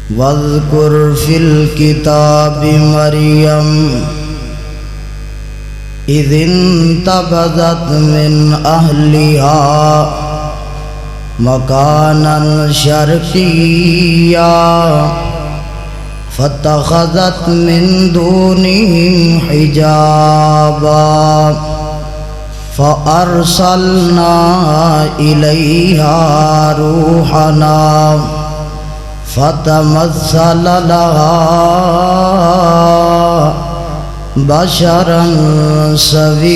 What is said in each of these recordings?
واذکر فی الکتاب مریم اذ انتبذت من اہلها مکانا شرقیا فاتخذت من دونهم حجابا فأرسلنا إليها روحنا فتمثل لها بشرا سويا۔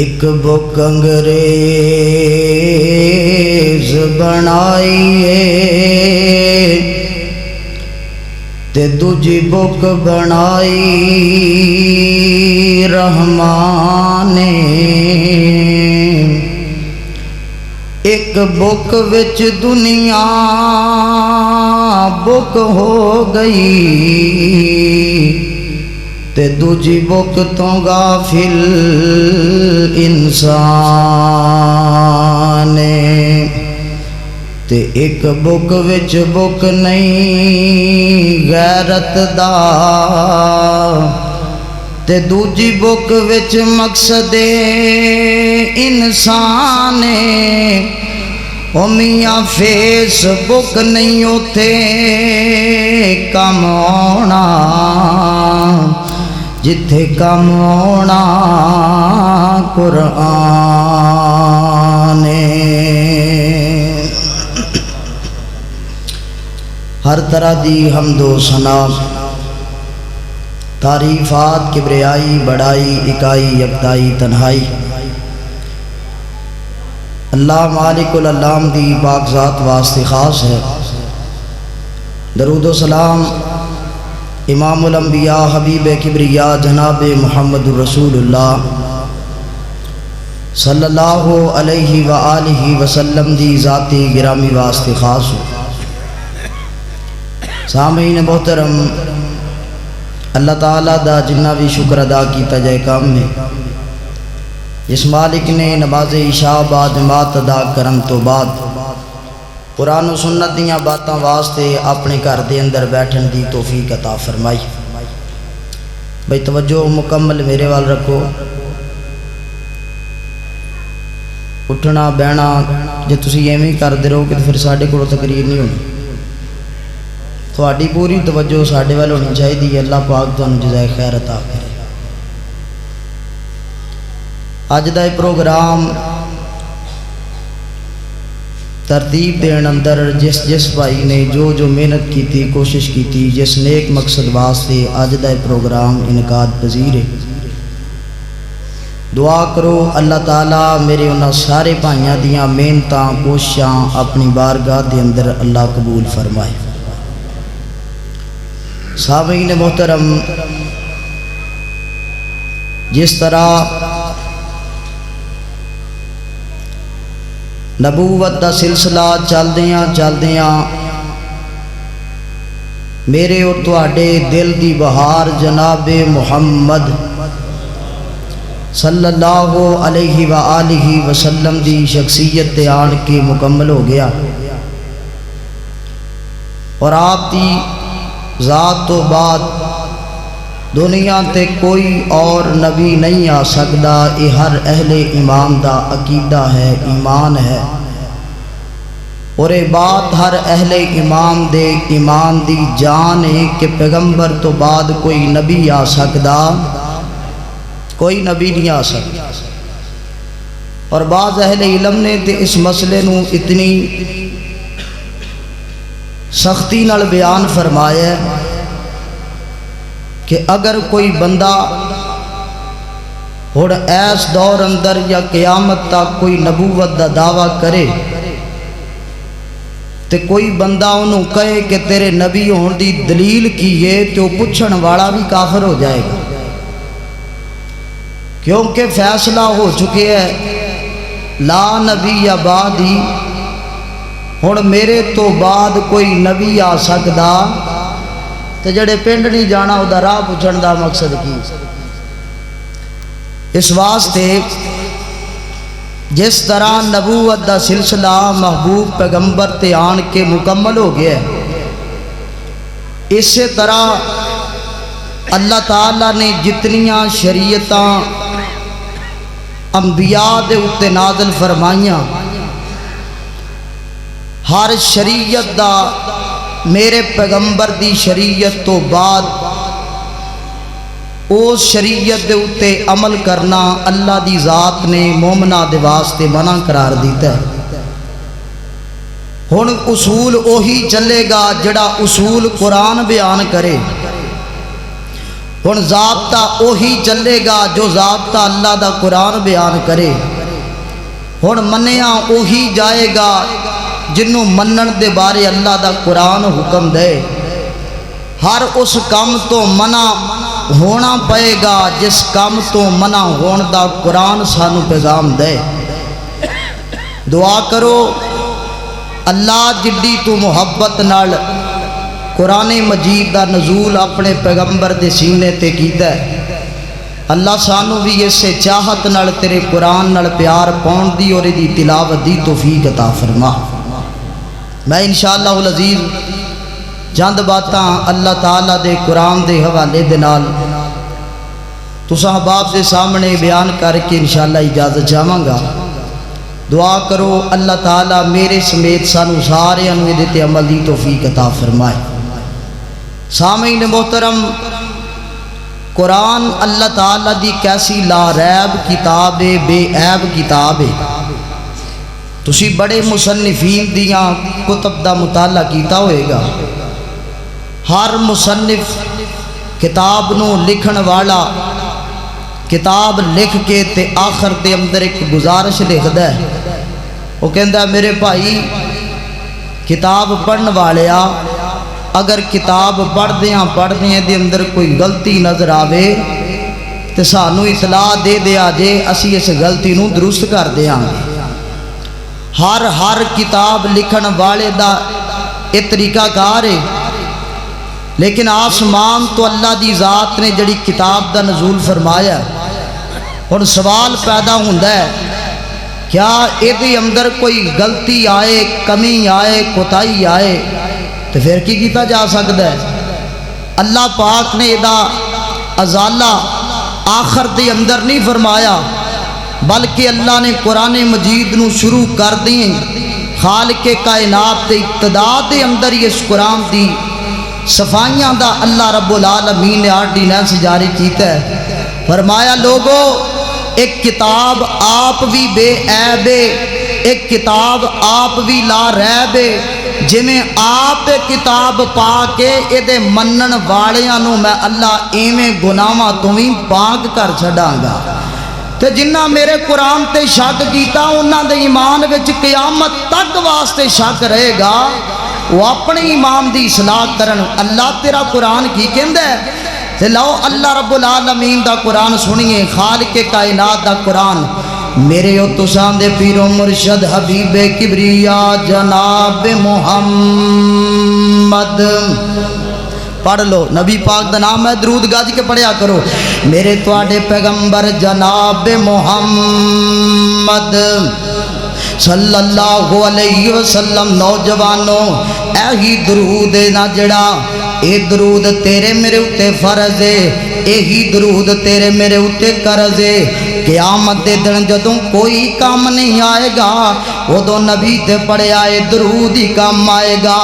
ایک بک انگریز بنائیے تے دوجی بک بنائی رحمان نے۔ ایک بک وچ دنیا بک ہو گئی تے دوجی بک تو غافل انسان تے ایک بک وچ بک نہیں غیرت دا تے دوجی بک وچ مقصد انسان او میاں فیس بک نہیں اوتھے کم آنا جتھے کم آنا قرآن۔ ہر طرح دی حمد و ثنا، تعریفات، کبریائی، بڑائی، اکائی، یکتائی، تنہائی اللہ مالک العلام دی پاک ذات واسطے خاص ہے۔ درود و سلام امام الانبیاء حبیب کبریاء جناب محمد رسول اللہ صلی اللہ علیہ وآلہ وسلم دی ذاتی گرامی واسطے خاص ہو۔ سامعین محترم، اللہ تعالیٰ دا جنہ بھی شکر ادا کیتا جائے کام میں، جس مالک نے نماز عشاء بعد جماعت ادا کرن تو بعد قرآن و سنت دیاں باتاں واسطے اپنے گھر دے اندر بیٹھن دی توفیق عطا فرمائی۔ بھئی توجہ مکمل میرے وال رکھو۔ اٹھنا بہنا جے تسی ایویں کردے رہو کہ پھر ساڈے کولوں تقریر نہیں ہونی، تہاڈی پوری توجہ ساڈے وال ہونی چاہیے۔ اللہ پاک تانوں جزائے خیر عطا کرے۔ اج دا پروگرام ترتیب دین اندر جس بھائی نے جو محنت کیتی، کوشش کیتی، جس نیک مقصد واسطے اج دا پروگرام انعقاد پذیر ہے، دعا کرو اللہ تعالیٰ میرے انہاں سارے بھائیاں دیاں محنتاں کوششاں اپنی بارگاہ دے اندر اللہ قبول فرمائے۔ سامعین محترم، جس طرح نبوت دا سلسلہ چلدیاں میرے اور تواڈے دل دی بہار جناب محمد صلی اللہ علیہ وآلہ وسلم دی شخصیت تے آن کے مکمل ہو گیا، اور آپ دی ذات تو بعد دنیا تے کوئی اور نبی نہیں آ سکدا۔ یہ ہر اہل ایمان دا عقیدہ ہے، ایمان ہے، اور یہ بات ہر اہل ایمان دے ایمان دی جان ہے کہ پیغمبر تو بعد کوئی نبی آ سکدا، کوئی نبی نہیں آ سکدا۔ اور بعض اہل علم نے تے اس مسئلے نو اتنی سختی نال بیان فرمایا ہے کہ اگر کوئی بندہ ہن ایس دور اندر یا قیامت تک کوئی نبوت دا دعویٰ کرے تے کوئی بندہ انہوں کہے کہ تیرے نبی ہون دی دلیل کی ہے تو پوچھن والا بھی کافر ہو جائے گا، کیونکہ فیصلہ ہو چکے ہے لا نبی بعدی، ہن میرے تو بعد کوئی نبی آ سکدا تے جڑے پنڈ نہیں جانا او دا راہ پوچھن دا مقصد کی؟ اس واسطے جس طرح نبوت دا سلسلہ محبوب پیغمبر تے آن کے مکمل ہو گیا ہے، اسی طرح اللہ تعالیٰ نے جتنیاں شریعتاں انبیاء دے اتے نازل فرمائیاں، ہر شریعت دا میرے پیغمبر دی شریعت تو بعد اس شریعت دے اتے عمل کرنا اللہ دی ذات نے مومنہ دے واسطے منع قرار دیتا ہے۔ ہن اصول وہی چلے گا جڑا اصول قرآن بیان کرے، ہن ضابطہ وہی چلے گا جو ضابطہ اللہ دا قرآن بیان کرے، ہن منیا وہی جائے گا جنوں منن دے بارے اللہ دا قرآن حکم دے، ہر اس کام تو منع ہونا پائے گا جس کام تو منع ہون دا قرآن سانو پیغام دے۔ دعا کرو اللہ جڈی تو محبت نال قرآن مجید دا نزول اپنے پیغمبر دے سینے تے کیتا ہے، اللہ سانو بھی اسے چاہت نال تیرے قرآن نال پیار پاؤن دی اور دی تلاوت دی توفیق عطا فرما۔ میں انشاءاللہ العزیز چند باتاں اللہ تعالیٰ دے قرآن دے حوالے دے نال تساں احباب دے سامنے بیان کر کے انشاءاللہ اجازت چاہواں گا۔ دعا کرو اللہ تعالیٰ میرے سمیت سانو سارے انوے تے عمل دی توفیق عطا فرمائے۔ سامعین محترم، قرآن اللہ تعالیٰ دی کیسی لا ریب کتاب ہے، بے عیب کتاب ہے۔ تسی بڑے مصنفین دیاں کتب دا مطالعہ کیتا ہوئے گا، ہر مصنف کتاب نو لکھن والا کتاب لکھ کے تے آخر دے اندر ایک گزارش لکھدا ہے، وہ کہندا ہے میرے بھائی کتاب پڑھن والیا اگر کتاب پڑھدیاں دے اندر کوئی غلطی نظر آوے تے سانو اطلاع دے دیا جے، اسی اس غلطی نو درست کر دیاں گے۔ ہر کتاب لکھن والے دا یہ طریقہ کار ہے، لیکن آسمان تو اللہ دی ذات نے جڑی کتاب دا نزول فرمایا، اور سوال پیدا ہوتا ہے کیا یہ اندر کوئی غلطی آئے، کمی آئے، کوتاہی آئے تو پھر کی کیتا جا سکتا ہے؟ اللہ پاک نے یہ ازالہ آخر دے اندر نہیں فرمایا، بلکہ اللہ نے قرآن مجید نو شروع کر دیں خالق کائنات دے ابتدا دے اندر ہی اس قرآن دی صفائیاں دا اللہ رب العالمین نے آرڈیننس جاری کیتا ہے۔ فرمایا لوگو ایک کتاب آپ بھی بے عیب ہے، ایک کتاب آپ بھی لا ریب ہے، جویں آپ کتاب پا کے یہ منن والیاں نو میں اللہ ایویں گناہاں تو بھی پاک کر چھڈاں گا، تے جنہ میرے قرآن تے شک کیتا انہاں دے ایمان وچ قیامت تک واسطے شک رہے گا، وہ اپنے ایمان دی اصلاح کرن۔ اللہ تیرا قرآن کی کہندا ہے تے لو اللہ رب العالمین دا قرآن سنیے، خالق کائنات دا قرآن۔ میرے او تساں دے پیر و مرشد حبیب کبریا جناب محمد، پڑھ لو نبی پاک دا نام ہے، درود گج کے پڑھیا کرو۔ میرے تواڈے پیغمبر جناب محمد صلی اللہ علیہ وسلم، نوجوانوں ایہی درود نہ جڑا اے درود تیرے میرے اتے فرض ہے، ایہی درود تیرے میرے اتے قرض ہے۔ قیامت دے دن جدوں کوئی کام نہیں آئے گا ادوں نبی تے پڑھیا اے درود ہی کام آئے گا۔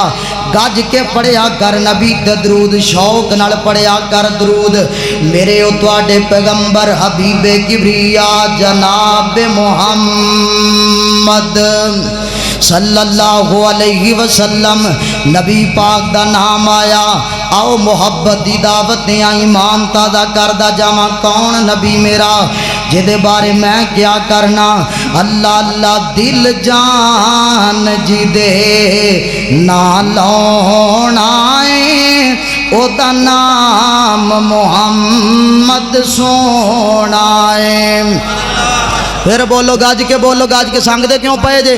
گج کے پڑھیا کر نبی تے درود، شوق نال پڑھیا کر درود۔ میرے او تواڈے پیغمبر حبیب کبریا جناب محمد صلی اللہ علیہ وسلم، نبی پاک دا نام آیا، آؤ محبت دی دعوت دیاں ایمان تازہ کردہ جاواں۔ کون نبی میرا جدے بارے میں کیا کرنا؟ اللہ اللہ دل جان جی دے نالون آئے، او دا نام محمد سونا ہے۔ پھر بولو گاج کے سنگ دے کیوں پائے جے؟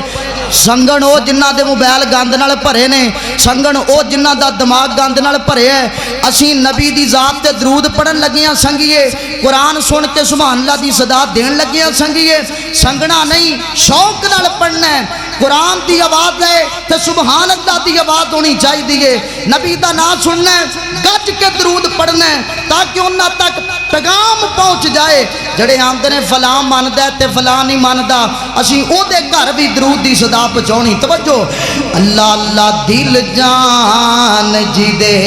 ਸੰਗਣ ਉਹ ਜਿਨ੍ਹਾਂ ਦੇ ਮੋਬਾਈਲ ਗੰਦ ਨਾਲ ਭਰੇ ਨੇ, ਸੰਗਣ ਉਹ ਜਿਨ੍ਹਾਂ ਦਾ ਦਿਮਾਗ ਗੰਦ ਨਾਲ ਭਰਿਆ ਹੈ। ਅਸੀਂ ਨਬੀ ਦੀ ਜ਼ਾਤ ਤੇ ਦਰੂਦ ਪੜਨ ਲੱਗਿਆਂ ਸੰਗੀਏ, ਕੁਰਾਨ ਸੁਣ ਕੇ ਸੁਭਾਨ ਅੱਲਾਹ ਦੀ ਸਦਾ ਦੇਣ ਲੱਗਿਆਂ ਸੰਗੀਏ। ਸੰਗਣਾ ਨਹੀਂ, ਸ਼ੌਕ ਨਾਲ ਪੜਨਾ ਹੈ। قرآن دی آواز ہے تو سبحان اللہ دی آواز ہونی چاہیے، نبی دا نام سننا ہے، گج کے درود پڑھنا ہے تاکہ انہاں تک پیغام پہنچ جائے۔ جڑے آمدے نے فلاں ماندا ہے تے فلاں نہیں ماندا، اسی او دے گھر بھی درود دی صدا پہنچاونی۔ توجہ، اللہ اللہ دل جان جی دے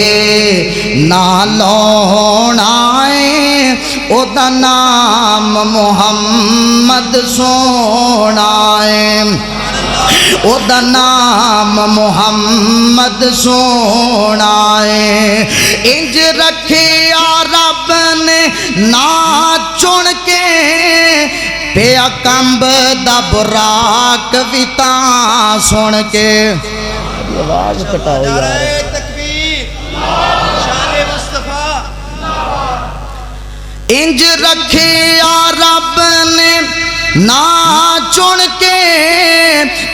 نالونا ہے، او دا نام محمد سونا ہے، او دا نام محمد سونا ہے۔ انج رکھیا رب نے نا چن کے، پیا کمب دا براق بھی تاں سن کے۔ آواز کٹاؤ یار، تکبیر، شان مصطفیٰ۔ انج رکھیا رب نے نا چن کے،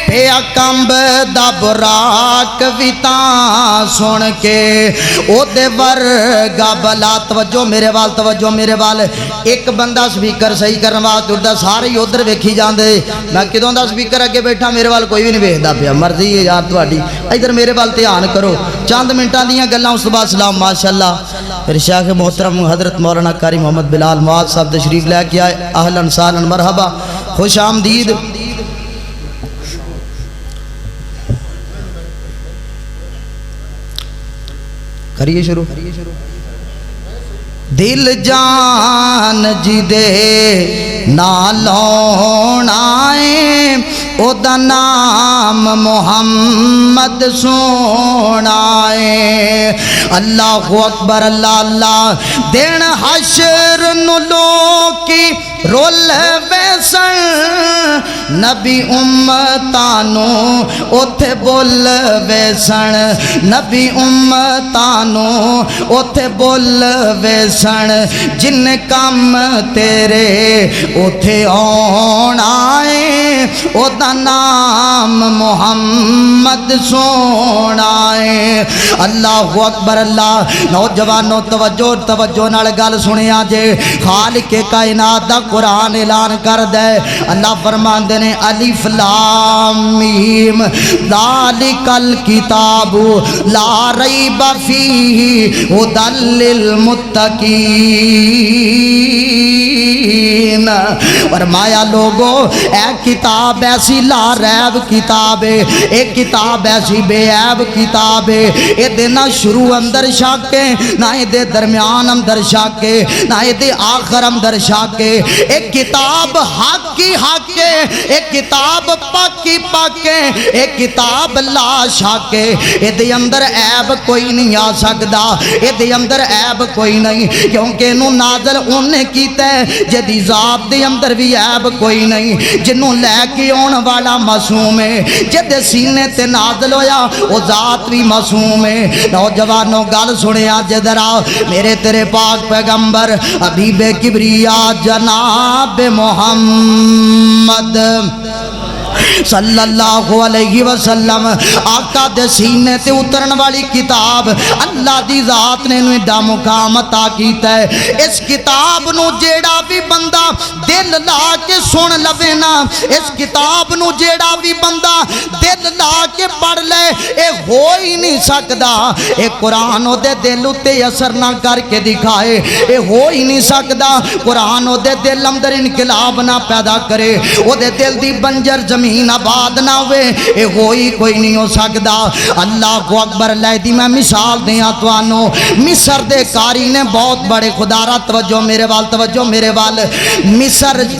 پیا کمب دا براق بھی تاں سن کے، او دے ورگا بلا۔ توجہ میرے وال، توجہ میرے وال۔ ایک بندہ سپیکر صحیح کرنے واسطے اٹھدا، سارے ہی ادھر ویکھی جاندے، میں کدوں دا سپیکر اگے بیٹھا میرے وال کوئی بھی نہیں ویکھدا پیا، مرضی ہے یار تہاڈی، ادھر میرے وال دھیان کرو۔ چند منٹاں دیاں گلاں، اس تو بعد سلام ماشاءاللہ۔ پھر شیخ محترم حضرت مولانا قاری محمد بلال معاذ صاحب تشریف لے کے آئے، اہلاً سہلاً مرحبا، خوش آمدید۔ کریے شروع۔ دل جان جی دے نالونا ہے، او دا نام محمد سونا ہے۔ اللہ اکبر، اللہ اللہ۔ دن حشر نو لوکی رول ویسن، نبی امتانو اوتھے بول ویسن، نبی امتانو اوتھے بول ویسن، جن کام تیرے اوتھے آنا ہے، او دا نام محمد سونا ہے۔ اللہ اکبر، اللہ۔ نوجوانوں توجہ، توجہ نال گل سنیا جے، خالق کائنات دا قرآن اعلان کر دے۔ اللہ فرماندے نے الف لام میم ذالک الکتاب لا ریب فیہ ھدی للمتقین۔ فرمایا لوگو، اے کتاب ایسی لا ریب کتاب ہے، ایک کتاب ایسی بے عیب کتاب ہے، اے دے نہ شروع اندر شک ہے، نہ دے درمیان اندر شک ہے، نہ دے آخر اندر شک ہے۔ ایک کتاب حق کی حق ہے، ایک کتاب پاک کی پاک ہے، ایک کتاب لا شک ہے۔ اے دے اندر عیب کوئی نہیں آ سکدا، اے دے اندر عیب کوئی نہیں، کیونکہ انہوں نازل انہیں کیتا ہے جدی ذات دے اندر بھی عیب کوئی نہیں، جنہوں لے کے آن والا معصوم ہے، جد سینے تے نازل ہویا وہ ذات بھی معصوم ہے۔ نوجوانوں گل سنیا جدرا، میرے تیرے پاک پیغمبر حبیب کبریا جناب محمد صلی اللہ علیہ وسلم، آقا دے سینے تے اترن والی کتاب، اللہ دی ذات نے انہیں دا مقام عطا کیتا ہے۔ اس کتاب نو جیڑا بھی بندہ دل لا کے سن لوے نا، اس کتاب نو جیڑا بھی بندہ دل لا کے پڑھ لے، اے ہو ہی نہیں سکدا اے قرآن دے دل اتے اثر نہ کر کے دکھائے، اے ہو ہی نہیں سکدا قرآن دے دل اندر انقلاب نہ پیدا کرے، او دے دل دی بنجر زمین آباد نہ ہوئے، اے ہوئی کوئی نہیں ہو سکدا۔ اللہ اکبر۔ لے دی میں مثال دیاں توانو، مصر دے کاری نے بہت بڑے خدا را، توجہ میرے وال، توجہ میرے وال۔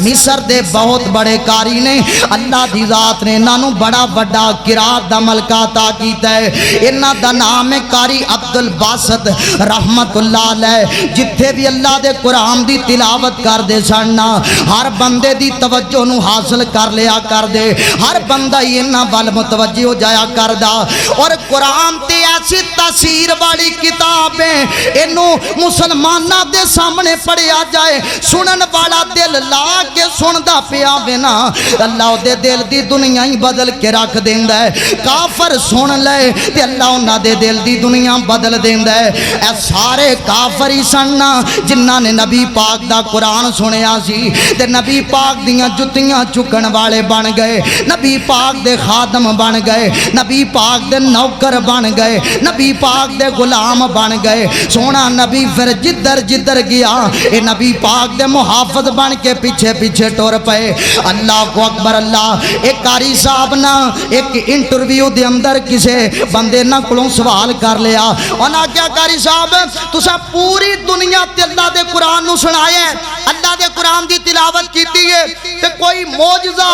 مصر دے بہت بڑے کاری نے، اللہ دی ذات نے انہاں نوں بڑا بڑا قرات دا ملکہ عطا کیتا ہے۔ انہاں دا نام ہے قاری عبد الباسط رحمت اللہ علیہ۔ جتھے بھی اللہ دے قرآن دی تلاوت کر دے سننا، ہر بندے دی توجہ نو حاصل کر لیا کر دے۔ ہر بندہ انہاں ول متوجہ ہو جایا کردا اور قرآن تے ایسی تاثیر والی کتاب ہے اینو مسلماناں دے سامنے پڑھیا جائے سنن والا دل لا کے سندا پیا وینا اللہ دے دل دی دنیا ہی بدل کے رکھ دیندا ہے کافر سن لے تے اللہ انہاں دے دل دی دنیا بدل دیندا ہے اے سارے کافر ہی سن جنہاں نے نبی پاک دا قرآن سنیا سی تے نبی پاک دیاں جتیاں چکن والے بن گئے نبی پاک دے خادم بن گئے نبی پاک دے نوکر بن گئے نبی پاک دے غلام بن گئے سونا نبی پھر جدر جدر گیا اے نبی پاک دے محافظ بن کے پیچھے پیچھے ٹور پئے اللہ کو اکبر اللہ ایک قاری صاحب نا ایک انٹرویو دے اندر کسے بندے نا کلوں سوال کر لیا انہاں کیا قاری صاحب تسا پوری دنیا تے اللہ دے قرآن نو سنایا ہے اللہ دے قرآن دی تلاوت کیتی ہے تے کوئی معجزہ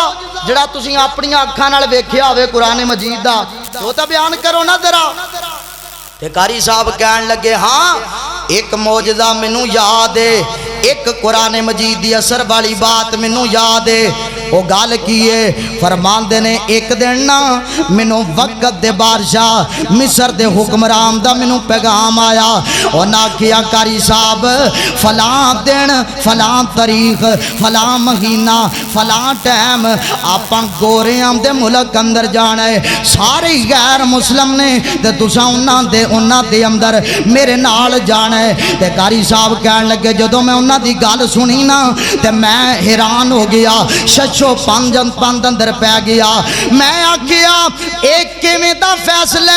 جڑا تسی اپنی اکھاں نال ویکھیا ہوئے قرآن مجید دا تو تے بیان کرو نا ذرا تے قاری صاحب کہن لگے ہاں ایک معجزہ مینوں یاد ہے ایک قرآن مجید دی اثر والی بات مینوں یاد ہے وہ گال کیے فرماندے نے ایک دن نا مینوں وقت دے بادشاہ مصر دے حکمران دا مینوں پیغام آیا انہاں کیا قاری صاحب فلاں دن فلاں تاریخ فلاں مہینہ فلاں ٹائم آپاں گوریاں دے ملک اندر جانا ہے سارے غیر مسلم نے تے تساں انہاں دے اندر میرے نال جانا ہے تے قاری صاحب کہن لگے جدوں میں انہاں دی گل سنی نا تے میں حیران ہو گیا ششو پند اندر پہ گیا میں آکھیا ایک کیویں دا فیصلہ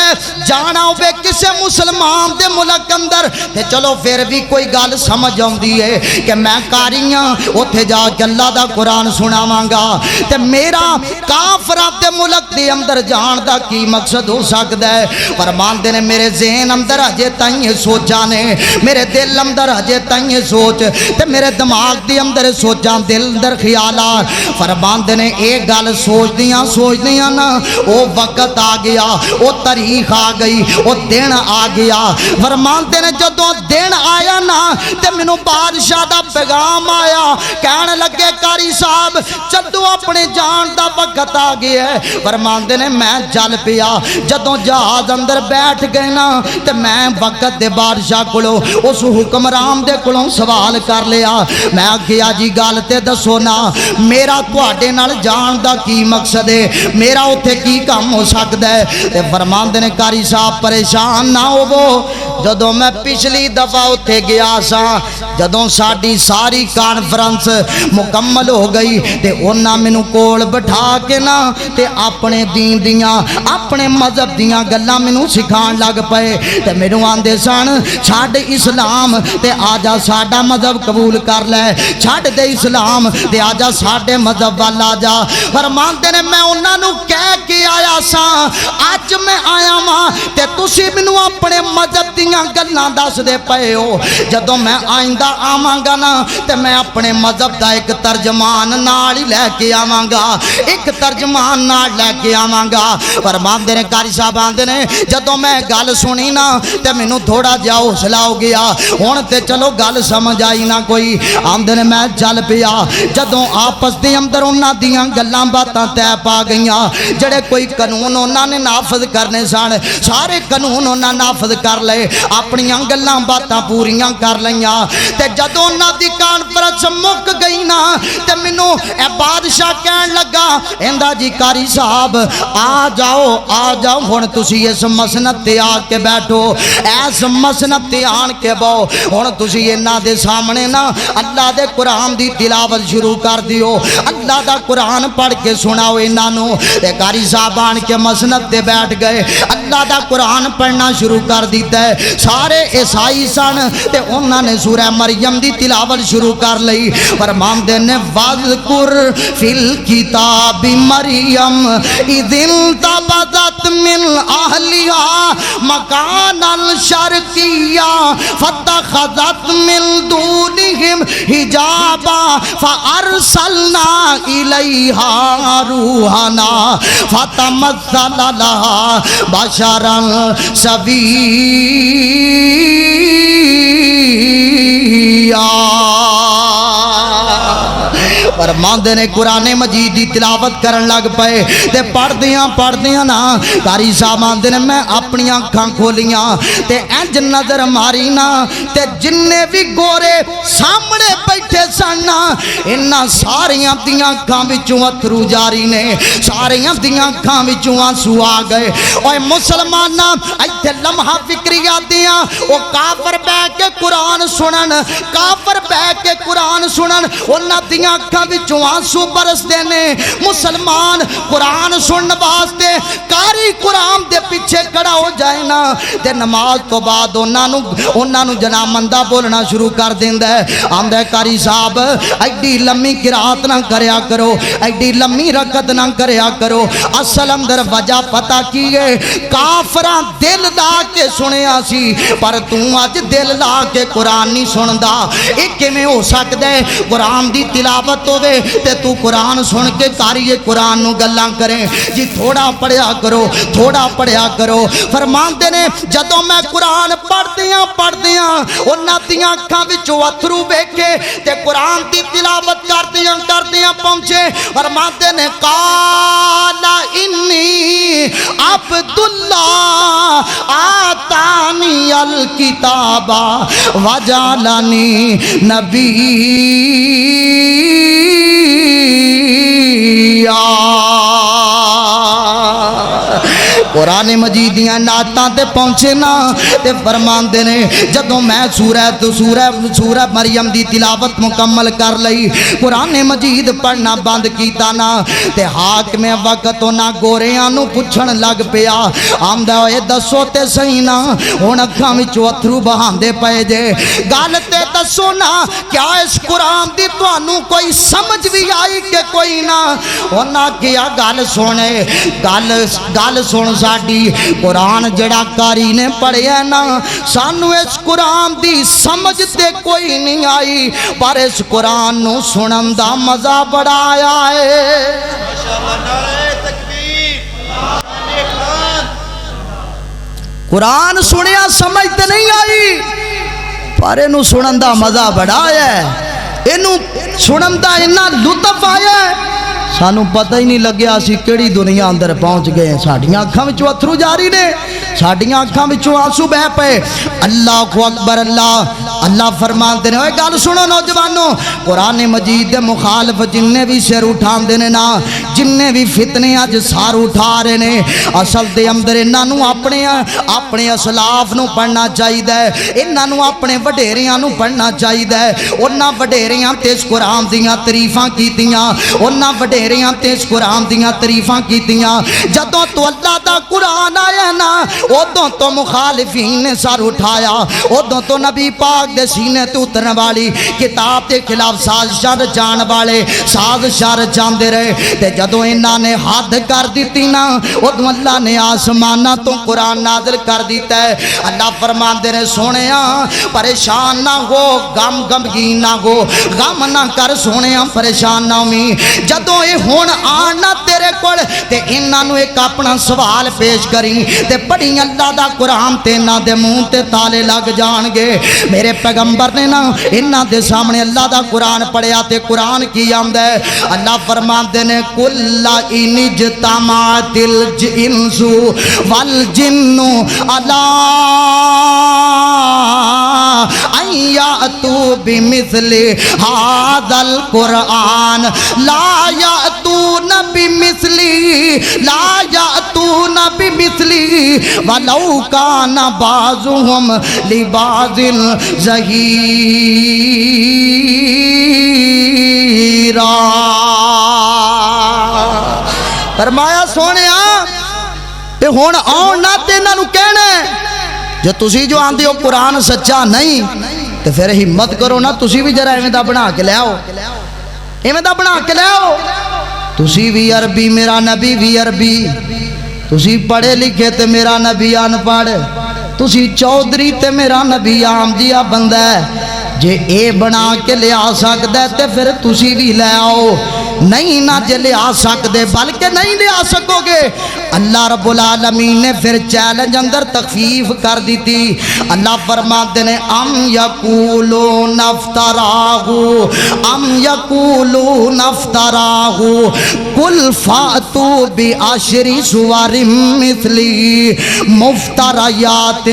جانا ہوے کسے مسلمان دے ملک اندر تے چلو پھر بھی کوئی گل سمجھ آندی ہے کہ میں قاریاں اوتھے جا کے اللہ دا قرآن سناواں گا تے میرا کافراں دے ملک دے اندر جان دا کی مقصد ہو سکدا ہے فرماندے نے میرے ذہن اندر اجے تائیں سوچاں نے میرے دل اندر اجے تائیں سوچ تے میرے دماغ دے اندر سوچاں دل اندر خیالات فرماندے نے ایک گل سوچ دیاں نا او وقت آ گیا او تاریخ آ گئی او دن آ گیا فرماندے نے جدوں دن آیا نا تے مینوں بادشاہ دا پیغام آیا کہنے لگے قاری صاحب جدوں اپنے جان دا وقت آ گیا ہے فرماندے نے میں چل پیا جدوں جہاز اندر بیٹھ گئے نا تے میں وقت دے بادشاہ کولوں اس حکمران دے کولوں سوال کر لیا میں کیا جی گل تے دسو نا میرا تواڈے نال جان دا کی مقصد ہے میرا اوتھے کی کام ہو سکدا ہے تے فرماندے نے قاری صاحب پریشان نہ ہوو جدوں میں پچھلی دفعہ اوتھے گیا سا جدوں ساڈی ساری کانفرنس مکمل ہو گئی تے انہاں مینوں کول بٹھا کے نا تے اپنے دین دیاں اپنے مذہب دیاں گلاں مینوں سکھان لگ پئے تے مینوں آندے سن چھڈ اسلام تے آجا ساڈا مذہب قبول کر لے چھڈ دے اسلام تے آجا ساڈے مذہب وال آ جا فرماندے نے میں انہاں نوں کہہ کے آیا سا اج میں آیا واں تے تسی مینوں اپنے مذہب دیاں گلاں دس دے پئے ہو جدوں میں آئندہ آواں گا نا تے میں اپنے مذہب دا ایک ترجمان نال ہی لے کے آواں گا ایک ترجمان نال لے کے آواں گا فرماندے نے قاری صاحب آندے نے جدوں میں گل سنی نا تے مینوں تھوڑا جہا حوصلہ ہو گیا ہن تے چلو گل سمجھ آئی نہ کوئی آندے نے میں چل پیا جدوں آپس دے اندر انہاں دیاں گلاں باتاں طے پا گئیاں جڑے کوئی قانون انہاں نے نافذ کرنے سن سارے قانون انہاں نافذ کر لے اپنیاں گلاں باتاں پوریاں کر لئیاں تے جدوں انہاں دی کانفرنس مک گئی نا تے مینوں اے بادشاہ کہن لگا ایندا جی قاری صاحب آ جاؤ ہن تسی اس مسند تے آ کے بیٹھو اس مسند تے آن کے بہو ہن تسی انہاں دے سامنے نا اللہ دے قرآن دی تلاوت شروع کر دیو اللہ دا قرآن پڑھ کے سناؤ انہاں نوں تے قاری صاحب آن کے مسند تے بیٹھ گئے اللہ دا قرآن پڑھنا شروع کر دیتا ہے سارے عیسائی سن تے انہاں نے سورہ مریم دی تلاوت شروع کر لئی فرماندے نے واذکر فی الکتاب مریم اذ انتبذت من اہلہا مکانا شرقیا فاتخذت من دونہم حجابا فارسلنا الیہا روحنا فتمثل لہا بشرا سویا فرماندے نے قرآن مجید دی تلاوت کرن لگ پئے تے پڑھدیاں نا قاری صاحب آندے نے میں اپنی اکھاں کھولیاں تے انج نظر ماری نا تے جننے بھی گورے سامنے بیٹھے سن انہاں ساریاں دیاں اکھاں وچوں اتھرو جاری نے ساریاں دیاں اکھاں وچوں آنسو آ گئے اوے مسلماناں ایتھے لمحہ فکریہ دیاں او کافر بیٹھ کے قرآن سنن کافر بیٹھ کے قرآن سنن انہاں دیاں اکھاں وچوں آنسو برسدے نے مسلمان قرآن سنن واسطے قاری قرآن دے پیچھے کھڑا ہو جائے نا تے نماز تو بعد انہاں نو جناب مندہ بولنا شروع کر دیندا ہے آندا ہے قاری صاحب ایڈی لمبی قرات نہ کریا کرو ایڈی لمبی رکعت نہ کریا کرو اصل اندر وجہ پتہ کی ہے کافراں دل لا کے سنیا سی پر تو اج دل لا کے قرآن نہیں سندا اے کیویں ہو سکدا ہے قرآن دی تلاوت ہوے تے تو قرآن سن کے قاری قرآن نو گلاں کریں جی تھوڑا پڑھیا کرو فرماندے نے جدوں میں قرآن پڑھدیاں انہاں دیاں اکھاں وچوں اتھرو ویکھے تے قرآن دی تلاوت کردیاں پہنچے فرماندے نے قال انی عبداللہ آتانی الکتاب وجعلنی نبیّا قرآن مجید دیاں نعتاں تے پہنچے نا تے فرماندے نے جدوں میں سورہ مریم دی تلاوت مکمل کر لئی قرآن مجید پڑھنا بند کیتا نا تے حاکم وقت نہ گوریاں نو پوچھن لگ پیا آندا اے دسو تے صحیح نا ہن اکھاں وچوں اتھرو بہاندے پئے جے گل تے دسو نا کیا اس قرآن دی تانوں کوئی سمجھ بھی آئی کہ کوئی نہ انہاں کیا گل سنے گل سن ساڈی قرآن جڑا قاری نے پڑھیا نا سانو اس قرآن دی سمجھ تے کوئی نہیں آئی پر اس قرآن نو سنن دا مزہ بڑا آیا ہے قرآن سنیا سمجھ تے نہیں آئی پر انہوں سنن دا مزہ بڑا آیا ہے انہوں سنن دا انہا لطف آیا ہے سانو پتہ ہی نہیں لگیا سی کیڑی دنیا اندر پہنچ گئے ہیں ساڑیاں اکھاں وچوں اتھرو جاری نے ساڑیاں اکھاں وچوں آنسو بہ پئے اللہ اکبر اللہ فرماندے نے اوے گل سنو نوجوانوں قرآن مجید دے مخالف جننے بھی سر اٹھاندے نے نا جننے بھی فتنے اج سار اٹھا رہے نے اصل دے اندر انہاں نو اپنے اسلاف نو پڑھنا چاہیے انہاں نو اپنے وڈیریاں نو پڑھنا چاہیے انہاں وڈیریاں تے اس قرآن دیاں تعریفاں کیتیاں انہاں وڈیریاں تے اس قرآن دیاں تعریفاں کیتیاں جدوں تو اللہ دا قرآن آیا نا ادوں تو مخالفین نے سر اٹھایا ادوں تو نبی پاک دے سینے تو اترنے والی کتاب کے خلاف سازشاں رچان والے سازشاں رچاندے رہے تے جدوں انہاں نے حد کر دیتی نا ادوں اللہ نے آسماناں تو قرآن نازل کر دیتا ہے اللہ فرماندے نے سونیاں پریشان نہ ہو غمگین نہ ہو غم نہ کر سونیاں پریشان نہ ہوئی جدوں اے ہون آنا تیرے کول تے انہاں نو ایک اپنا سوال پیش کری تے پڑھی اللہ دا قرآن تے انہاں دے منہ تے تالے لگ جان گے میرے پیغمبر نے نا انہاں دے سامنے اللہ دا قرآن پڑھیا تے قرآن کی آمد ہے اللہ فرماندے نے کُلَّ إِنِ اجْتَمَعَتِ الْإِنسُ وَالْجِنُّ عَلَىٰ أَن يَأْتُوا بِمِثْلِ هَٰذَا الْقُرْآنِ لَا يَأْتُونَ بِمِثْلِهِ وَلَوْ كَانَ بَعْضُهُمْ لِبَعْضٍ ظَهِيرًا فرمایا سونیا تے ہون آن نہ تے انہاں نو کہنا جو تسی جو آندے ہو قرآن سچا نہیں تے پھر ہمت کرو نا تسی بھی ذرا ایویں دا بنا کے لے آؤ ایویں دا بنا کے لے آؤ تسی بھی عربی میرا نبی بھی عربی تسی پڑھے لکھے تے میرا نبی ان پڑھ تسی چودھری تے میرا نبی عام جیا بندہ ہے جے اے بنا کے لے آ سکتا ہے تے پھر تسی بھی لے آؤ، نہیں نہ جے لے آ سکتے بلکہ نہیں لے آ سکو گے۔ اللہ رب العالمین نے پھر چیلنج اندر تخفیف کر دی تھی۔ اللہ فرماتے ہیں ام یقولون افتراہ ام یقولون افتراہ قل فاتوا بعشر سور مثلی مفتریات۔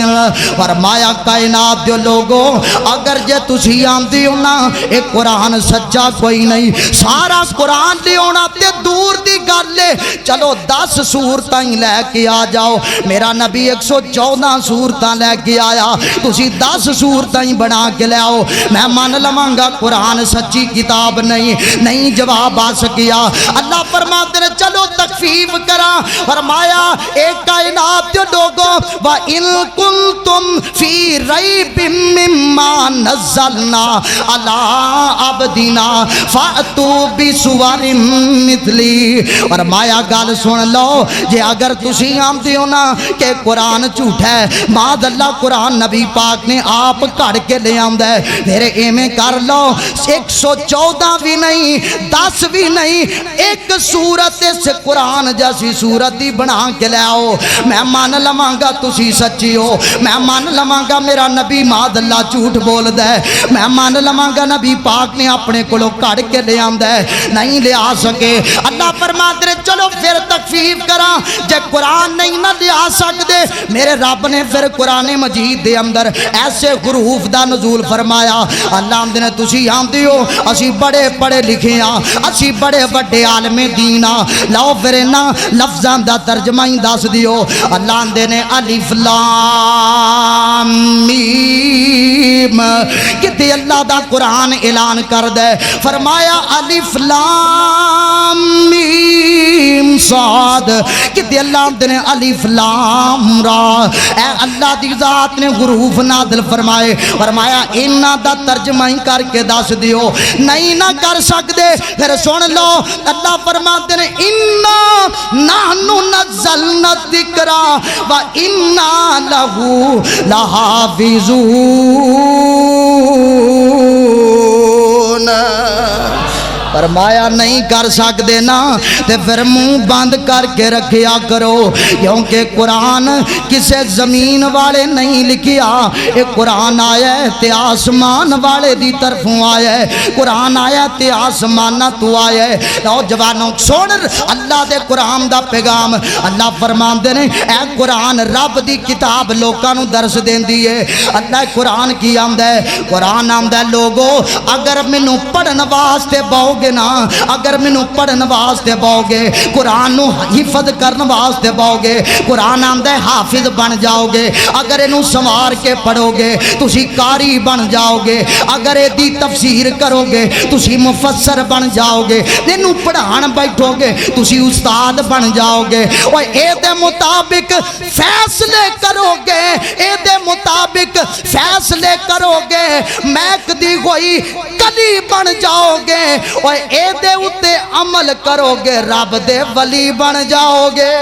فرمایا کائنات دے لوگوں اگر جے تسی آندی ہو نا اے قرآن سچا کوئی نہیں، سارا قرآن لے ہونا تے دور دی گل لے، چلو 10 سورتاں ہی لے کے آ جاؤ۔ میرا نبی 114 سورتاں لے کے آیا، تسی 10 سورتاں ہی بنا کے لے آؤ، میں مان لواں گا قرآن سچی کتاب نہیں جواب آ سکیا۔ اللہ فرماتے ہیں چلو تخفیف کرا، فرمایا ایک کائنات کے لوگوں وَإِن كُنتُمْ فِي رَيْبٍ مِّمَّا نَزَّلْنَا عَلَىٰ عَبْدِنَا فَأْتُوا بِسُوَرٍ مِّثْلِهِ۔ فرمایا گل سن لو، جے اگر تسی آمدے ہو نا کہ قرآن جھوٹا ہے، معاذ اللہ قرآن نبی پاک نے آپ کڑ کے لے آندا ہے، میرے ایویں کر لو 114 بھی نہیں 10 بھی نہیں، ایک سورت اس قرآن جیسی سورت ہی بنا کے لے آؤ، میں مان لواں گا تسی سچی ہو، میں مان لواں گا میرا نبی معاذ اللہ جھوٹ بولدا ہے، میں مان لواں گا نبی پاک نے اپنے کولوں کڑ کے لے آندا ہے، نہیں لے آ سکے۔ اللہ فرماتے ہیں چلو پھر تخفیف کرا، جے قرآن نہیں نہ لے آ سکتے میرے رب نے پھر قرآن مجید دے اندر ایسے حروف دا نزول فرمایا۔ اللہ آمدے نے تسی آمدے ہو اسی بڑے پڑھے لکھے ہاں، اسی بڑے بڑے عالم دین ہاں، لاؤ پھر انہاں لفظاں دا ترجمہ ہی دس دیو۔ اللہ آمدے نے الف لام میم، کتے اللہ دا قرآن اعلان کر دے، فرمایا الف لام میم صاد، کتے اللہ آمدے نے الف لام را، اے اللہ دی ذات نے حروف نازل فرمائے، فرمایا انہاں دا ترجمہ ہی کر کے دس دیو، نہیں نہ کر سکتے پھر سن لو۔ اللہ فرماتے ہیں اِنَّا نَحْنُ نَزَّلْنَا الذِّكْرَ وَإِنَّا لَهُ لَحَافِظُونَ۔ فرمایا نہیں کر سکتے نا تے پھر منہ بند کر کے رکھیا کرو، کیونکہ قرآن کسے زمین والے نہیں لکھیا، ایک قرآن آیا ہے تے آسمان والے دی طرفوں آیا ہے، قرآن آیا تے آسمان تو آیا ہے۔ نوجوانوں سن اللہ دے قرآن دا پیغام، اللہ فرماندے نے اے قرآن رب دی کتاب لوکاں نو درس دیندی ہے۔ اللہ قرآن کی آمدا ہے، قرآن آمدا ہے لوگو اگر مینوں پڑھن واسطے باؤ گے نا، اگر مینوں پڑھن واسطے باؤ گے، قرآن نو حفظ کرن واسطے باؤ گے، قرآن آمدا ہے حافظ بن جاؤ گے، اگر اینو سنوار کے پڑھو گے تسی قاری بن جاؤ گے، اگر اے دی تفسیر کرو گے تسی مفسر بن جاؤ گے، اینو پڑھان بیٹھو گے تسی استاد بن جاؤ گے، اوے اے دے مطابق فیصلے کرو گے، اے دے مطابق فیصلے کرو گے، محک دی ہوئی کلی بن جاؤ گے، اوے اے دے اتے عمل کرو گے رب دے ولی بن جاؤ گے،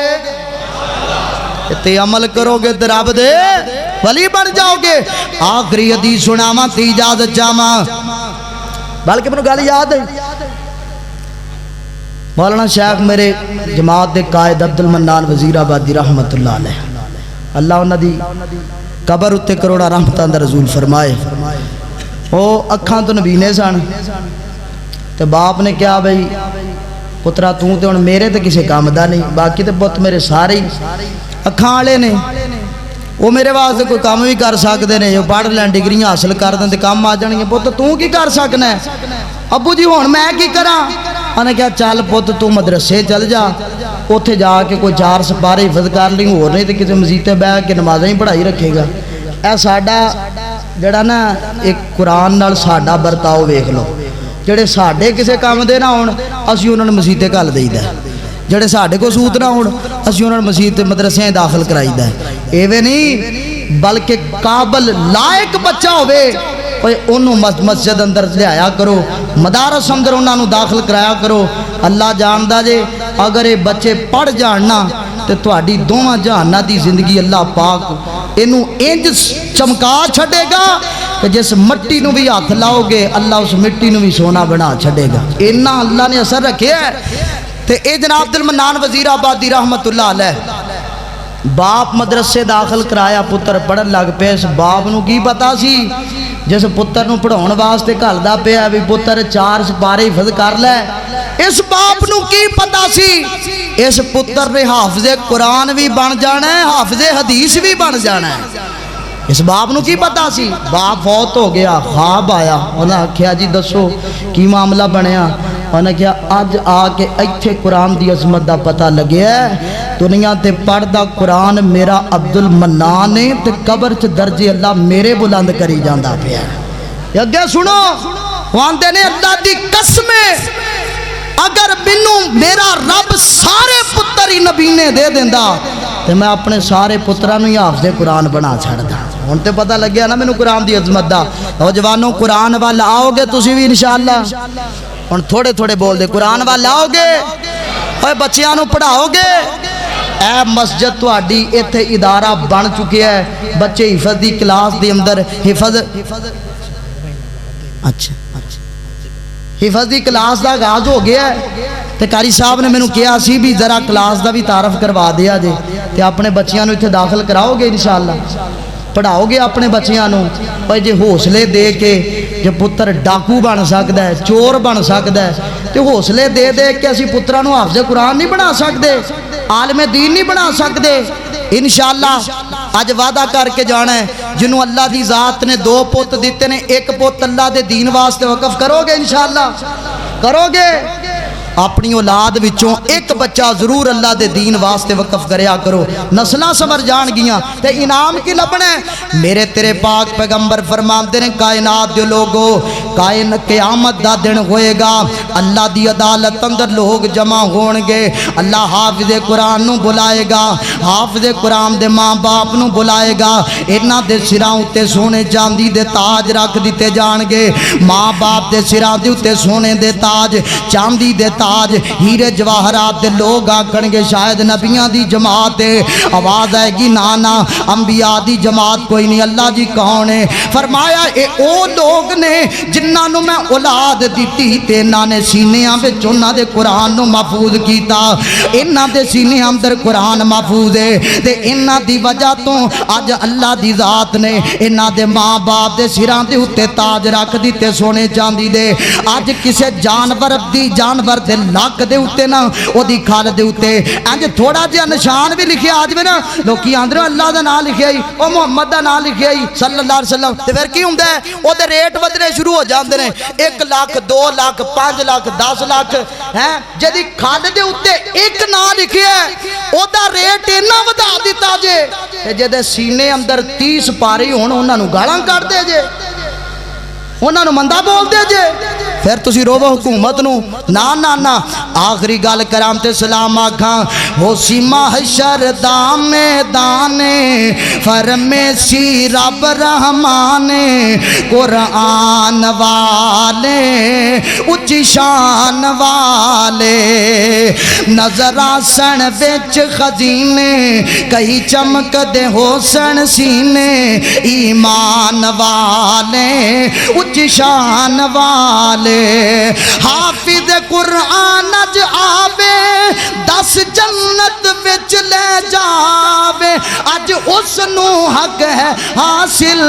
تے عمل کرو گے تے رب دے ولی بن جاؤ گے۔ آخری حدیث سناواں تے اجازت چاہواں، بلکہ مینوں گل یاد ہے مولانا شیخ میرے جماعت دے قائد عبد المنان وزیر آبادی رحمت اللہ علیہ، اللہ انہاں دی قبر اتے کروڑا رحمتاں دا رسول فرمائے، او اکھاں تو نبینے سن تے باپ نے کہا بھئی پترا توں تے ہن میرے تے کسے کام دا نہیں، باقی تے پت میرے سارے اکھاں والے نے، وہ میرے واسطے کوئی کام بھی کر سکتے ہیں، وہ پڑھ لین ڈگریاں حاصل کر دیں تے کام آ جان گے، پت توں کی کر سکنا ہے؟ ابو جی ہن میں کی کراں؟ انہیں کہا چل پت تو مدرسے چل جا، اوتھے جا کے کوئی 4 سپارے حفظ کر لیں، ہور نہیں تے کسی مسجد بہ کے نمازاں ہی پڑھائی رکھے گا۔ اے ساڈا جڑا نا ایک قرآن نال ساڈا برتاؤ ویکھ لو، جڑے ساڈے کسے کام دے نہ ہون اسی انہاں نوں مسجد گل دئیدا، جڑے ساڈے کو سوت نہ ہون اسی انہاں نوں مسجد مدرسے داخل کرائیدا، ایویں نہیں بلکہ قابل لائق بچہ ہوے انہوں مسجد اندر لیا کرو، مدارس اندر انہوں نے داخل کرایا کرو۔ اللہ جاندا جے اگر یہ بچے پڑھ جاننا تو تہاڈی دوواں جہاناں دی زندگی اللہ پاک اینو انج چمکا چھڈے گا کہ جس مٹی نو بھی ہاتھ لاؤ گے اللہ اس مٹی نو بھی سونا بنا چھڑے گا، اینا اللہ نے اثر رکھے ہے۔ تے اے جناب عبد المنان وزیر آبادی رحمت اللہ علیہ باپ مدرسے داخل کرایا، پتر پڑھن لگ پے، اس باپ نو کی پتا سی جس پتر نو پڑھاؤن واسطے گھلدا پیا بھی پتر 4 سپارے حفظ کر لے، اس باپ نو کی پتا سی اس پتر نے حافظ قرآن بھی بن جانا ہے، حافظ حدیث بھی بن جانا ہے۔ اس باپ نو کی پتا سی؟ باپ فوت ہو گیا، خواب آیا، انہاں آکھیا جی دسو کی معاملہ بنیا؟ انہاں کہا اج آ کے ایتھے قرآن دی عظمت دا پتہ لگیا ہے، دنیا تے پڑھدا قرآن میرا عبد المنان ہے تے قبر چ درجے اللہ میرے بلند کری جاندا پیا ہے۔ اگے سنو واندے نے اللہ دی قسم اگر مینوں میرا رب سارے پتر ہی نبی نے دے دیندا تے میں اپنے سارے پتراں نوں ہی حافظ قرآن بنا چھڑدا۔ ہن تے پتہ لگیا نا مینوں قرآن دی عظمت دا۔ نوجوانوں قرآن وال آؤ گے تسی بھی انشاءاللہ، ہن تھوڑے تھوڑے بول دے قرآن وال آؤ گے، اوے بچیاں نوں پڑھاؤ گے۔ اے مسجد تہاڈی ایتھے ادارہ بن چکے ہے، بچے حفظ دی کلاس دے اندر حفظ حفظ دی کلاس دا آغاز ہو گیا ہے تے قاری صاحب نے مینوں کہا سی بھی ذرا کلاس دا بھی تعارف کروا دیا جے تے اپنے بچیاں نوں ایتھے داخل کراؤ گے انشاءاللہ، پڑھاؤ گے اپنے بچیاں نوں۔ اوے جے حوصلے دے کے جے پتر ڈاکو بن سکدا ہے، چور بن سکدا ہے تے حوصلے دے دے کے اسی پتراں نوں حافظ قرآن نہیں بنا سکدے، عالم دین نہیں بنا سکدے؟ انشاءاللہ آج وعدہ کر کے جانا ہے جنہوں اللہ دی ذات نے 2 پوت دیتے نے، ایک پوت اللہ دے دین واسطے وقف کرو گے انشاءاللہ؟ کرو گے؟ اپنی اولاد وچوں ایک بچہ ضرور اللہ دے دین واسطے وقف کریا کرو، نسلاں سمر جان گیاں تے انعام کی لبنا ہے۔ میرے تیرے پاک پیغمبر فرماندے نے کائنات دے لوگو قیامت دا دن ہوئے گا، اللہ دی عدالت اندر لوگ جمع ہون گے، اللہ حافظ قرآن نو بلائے گا، حافظ قرآن دے ماں باپ نو بلائے گا، انہاں دے سراں اُتے سونے چاندی دے تاج رکھ دیتے جان گے، ماں باپ دے سراں دے اُتے سونے دے تاج، چاندی دے تاج، ہیرے جواہرات دے لوگ آکھن گے شاید نبیاں دی جماعت ہے، آواز آئے گی نانا انبیاء دی جماعت کوئی نہیں، اللہ جی کون ہے؟ فرمایا اے او لوگ نے جنہاں نو میں اولاد دیتی تے انہاں نے سینیاں وچ انہاں دے قرآن نو محفوظ کیتا، انہاں دے سینے اندر قرآن محفوظ ہے تے انہاں دی وجہ تو اج اللہ دی ذات نے انہاں دے ماں باپ دے سراں دے اوتے تاج رکھ دیتے سونے چاندی دے۔ اج کسے جانور دے لک دے اوتے نا او دی کھال دے اوتے انج تھوڑا جہا نشان بھی لکھیا آج میں نا لوکی آندر اللہ دا نام لکھیا ہی، او محمد دا نام لکھیا ہی صلی اللہ علیہ وسلم، تے پھر کی ہوندا ہے او دے ریٹ ودنے شروع ہو جاندے نے، 1 لاکھ 2 لاکھ 5 لاکھ 10 لاکھ ہیں جدی کھال دے اوتے ایک نام لکھیا ہے او دا ریٹ اینا ودا دیتا جے تے جدے سینے اندر 30 پاری ہون انہاں نوں گالاں کر دے جے، انہاں نوں مندہ بول دے جے، پھر تسی روو حکومت نو نا نا نا۔ آخری گال کرام تے سلام آکھاں ہو سی محشر دا میدان فرمیسی رب رحمان قرآن والے اچھی شان والے نظر آسن وچ خزینے کئی چمک دے ہو سن سینے ایمان والے اچھی شان والے حافظ قرآن اج آوے 10 جنت وچ لے جاوے اج اس نو حق ہے حاصل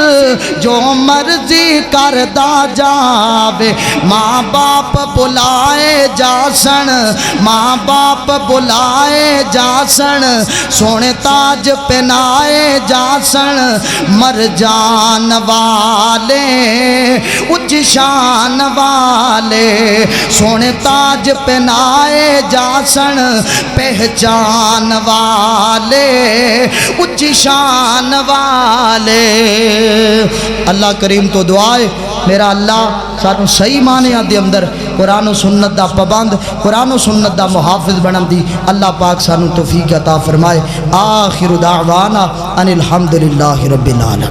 جو مرضی کردا جاوے، ماں باپ بلائے جاسن ماں باپ بلائے جاسن سونے تاج پہنائے جاسن مرجان والے اچ شان والے سونے تاج پہنائے جاسن پہچان والے اچ شان والے۔ اللہ کریم تو دعائے میرا اللہ سانو صحیح معنی دے اندر قرآن و سنت دا پابند قرآن و سنت دا محافظ بنن دی اللہ پاک سانو توفیق عطا فرمائے۔ آخر دعوانا ان الحمدللہ رب العالمین۔